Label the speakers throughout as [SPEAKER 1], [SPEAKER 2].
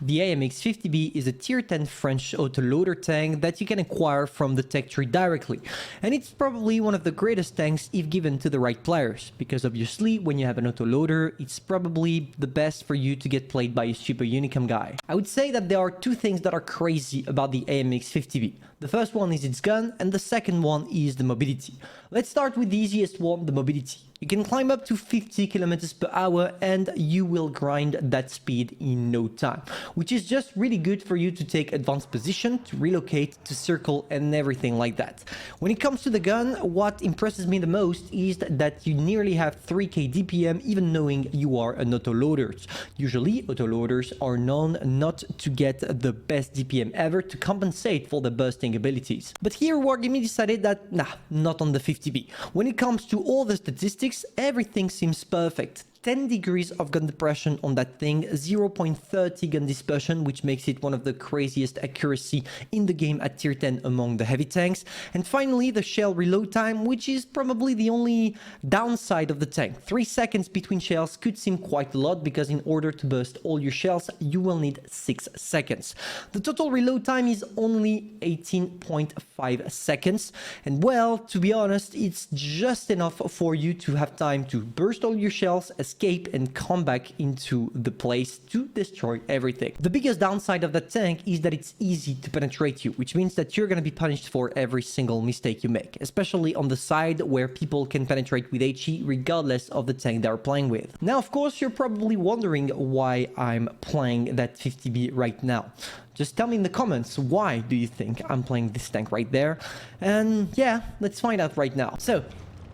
[SPEAKER 1] The AMX-50B is a tier 10 French autoloader tank that you can acquire from the tech tree directly, and it's probably one of the greatest tanks if given to the right players, because obviously when you have an autoloader, it's probably the best for you to get played by a super Unicum guy. I would say that there are two things that are crazy about the AMX-50B. The first one is its gun, and the second one is the mobility. Let's start with the easiest one, the mobility. You can climb up to 50 kilometers per hour and you will grind that speed in no time, which is just really good for you to take advanced position, to relocate, to circle and everything like that. When it comes to the gun, what impresses me the most is that you nearly have 3k DPM even knowing you are an autoloader. Usually autoloaders are known not to get the best DPM ever to compensate for the bursting abilities. But here Wargaming decided that not on the 50B. When it comes to all the statistics, everything seems perfect. 10 degrees of gun depression on that thing, 0.30 gun dispersion, which makes it one of the craziest accuracy in the game at tier 10 among the heavy tanks. And finally, the shell reload time, which is probably the only downside of the tank. 3 seconds between shells could seem quite a lot, because in order to burst all your shells, you will need 6 seconds. The total reload time is only 18.5 seconds. And well, to be honest, it's just enough for you to have time to burst all your shells, escape and come back into the place to destroy everything. The biggest downside of that tank is that it's easy to penetrate you, which means that you're going to be punished for every single mistake you make, especially on the side where people can penetrate with HE regardless of the tank they're playing with. Now, of course, you're probably wondering why I'm playing that 50B right now. Just tell me in the comments, why do you think I'm playing this tank right there? And yeah, let's find out right now. So,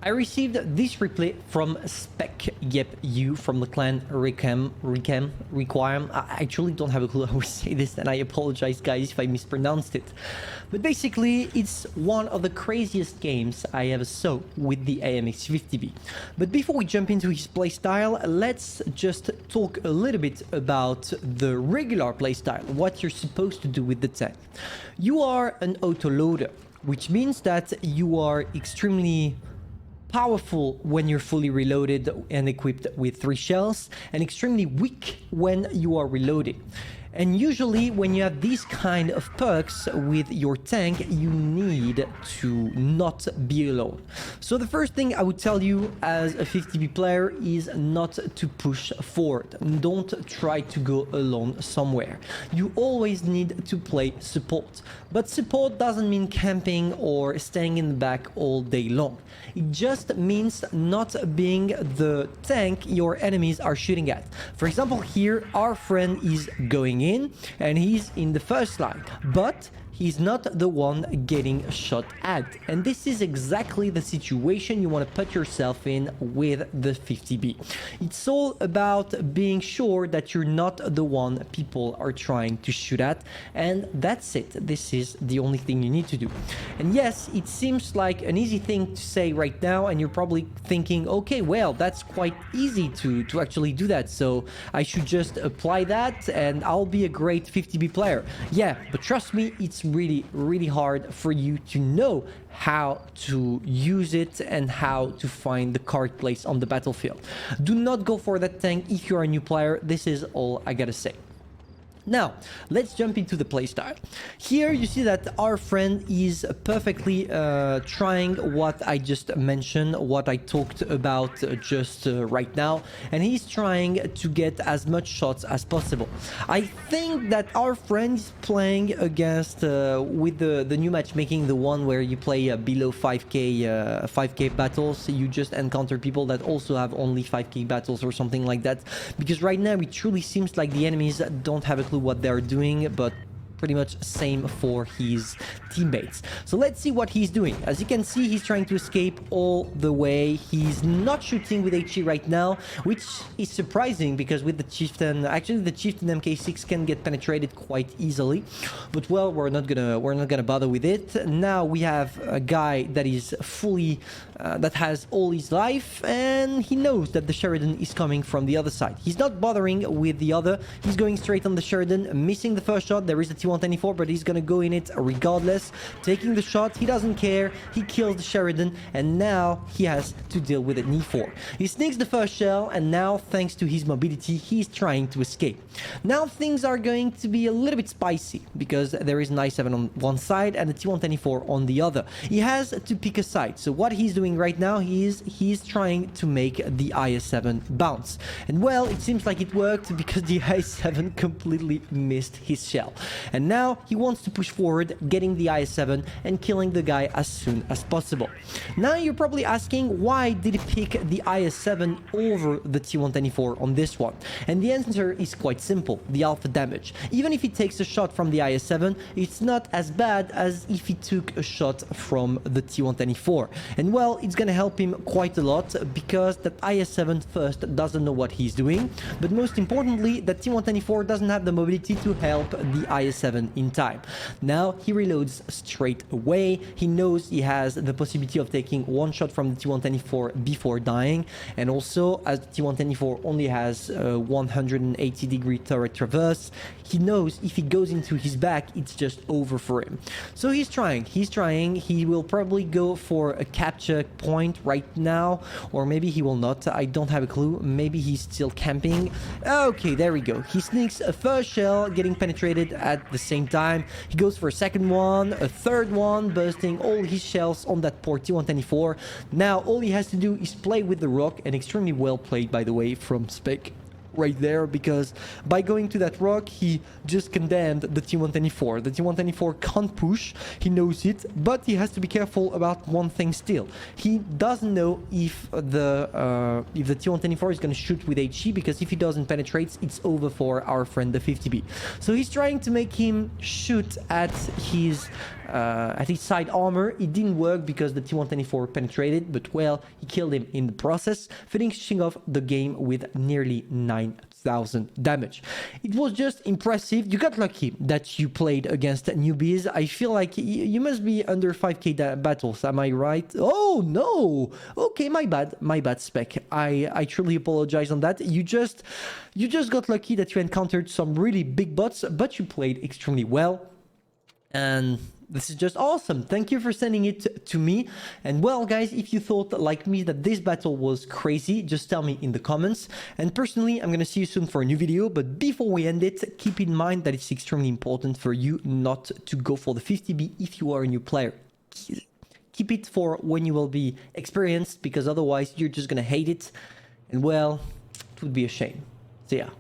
[SPEAKER 1] I received this replay from Spec Yep You from the clan Requiem. I actually don't have a clue how we say this, and I apologize guys if I mispronounced it. But basically, it's one of the craziest games I ever saw with the AMX-50B. But before we jump into his playstyle, let's just talk a little bit about the regular playstyle, what you're supposed to do with the tank. You are an autoloader, which means that you are extremely powerful when you're fully reloaded and equipped with 3 shells, and extremely weak when you are reloading. And usually when you have these kind of perks with your tank, you need to not be alone. So the first thing I would tell you as a 50B player is not to push forward. Don't try to go alone somewhere. You always need to play support. But support doesn't mean camping or staying in the back all day long. It just means not being the tank your enemies are shooting at. For example, here our friend is going in and he's in the first line, but he's not the one getting shot at. And this is exactly the situation you want to put yourself in with the 50B. It's all about being sure that you're not the one people are trying to shoot at, and that's it. This is the only thing you need to do. And yes, it seems like an easy thing to say right now, and you're probably thinking, okay, well, that's quite easy to actually do that, so I should just apply that and I'll be a great 50B player. Yeah, but trust me, it's really hard for you to know how to use it and how to find the correct place on the battlefield. Do not go for that tank if you're a new player. This is all I gotta say. Now, let's jump into the playstyle. Here you see that our friend is perfectly trying what I just mentioned, what I talked about just right now, and he's trying to get as much shots as possible. I think that our friend is playing against, with the new matchmaking, the one where you play below 5k battles, so you just encounter people that also have only 5k battles or something like that, because right now it truly seems like the enemies don't have a clue what they're doing, but pretty much same for his teammates. So let's see what he's doing. As you can see, he's trying to escape all the way. He's not shooting with HE right now, which is surprising because with the Chieftain, actually the Chieftain MK6 can get penetrated quite easily. But well, we're not gonna bother with it. Now we have a guy that is fully that has all his life, and he knows that the Sheridan is coming from the other side. He's not bothering with the other. He's going straight on the Sheridan, missing the first shot. There is a T1 T124, but he's gonna go in it regardless. Taking the shot, he doesn't care. He kills the Sheridan, and now he has to deal with an E4. He sneaks the first shell, and now, thanks to his mobility, he's trying to escape. Now things are going to be a little bit spicy, because there is an I7 on one side and a T124 on the other. He has to pick a side. So what he's doing right now, he's trying to make the IS-7 bounce. And well, it seems like it worked, because the IS-7 completely missed his shell. And now he wants to push forward, getting the IS-7 and killing the guy as soon as possible. Now you're probably asking, why did he pick the IS-7 over the T124 on this one? And the answer is quite simple: the alpha damage. Even if he takes a shot from the IS-7, it's not as bad as if he took a shot from the T124. And well, it's gonna help him quite a lot, because that IS-7 first doesn't know what he's doing, but most importantly, that T124 doesn't have the mobility to help the IS-7 in time. Now he reloads straight away. He knows he has the possibility of taking one shot from the T124 before dying, and also, as the T124 only has 180-degree turret traverse, he knows if he goes into his back, it's just over for him. So he's trying. He will probably go for a capture point right now, or maybe he will not. I don't have a clue. Maybe he's still camping. Okay, there we go. He sneaks a first shell, getting penetrated at the same time. He goes for a second one, a third one, bursting all his shells on that poor T124. Now all he has to do is play with the rock, and extremely well played, by the way, from Spec right there, because by going to that rock, he just condemned the T124. The T124 can't push, he knows it, but he has to be careful about one thing still. He doesn't know if the T124 is going to shoot with HE, because if he doesn't penetrate, it's over for our friend the 50B. So he's trying to make him shoot at his side armor. It didn't work because the T124 penetrated, but well, he killed him in the process, finishing off the game with nearly 9,000 damage. It was just impressive. You got lucky that you played against newbies. I feel like you must be under 5k battles, am I right? Oh no! Okay, my bad, Spec. I truly apologize on that. You just got lucky that you encountered some really big bots, but you played extremely well. And this is just awesome. Thank you for sending it to me. And well, guys, if you thought like me that this battle was crazy, just tell me in the comments. And personally, I'm gonna see you soon for a new video. But before we end it, keep in mind that it's extremely important for you not to go for the 50B if you are a new player. Keep it for when you will be experienced, because otherwise you're just gonna hate it. And well, it would be a shame. So yeah.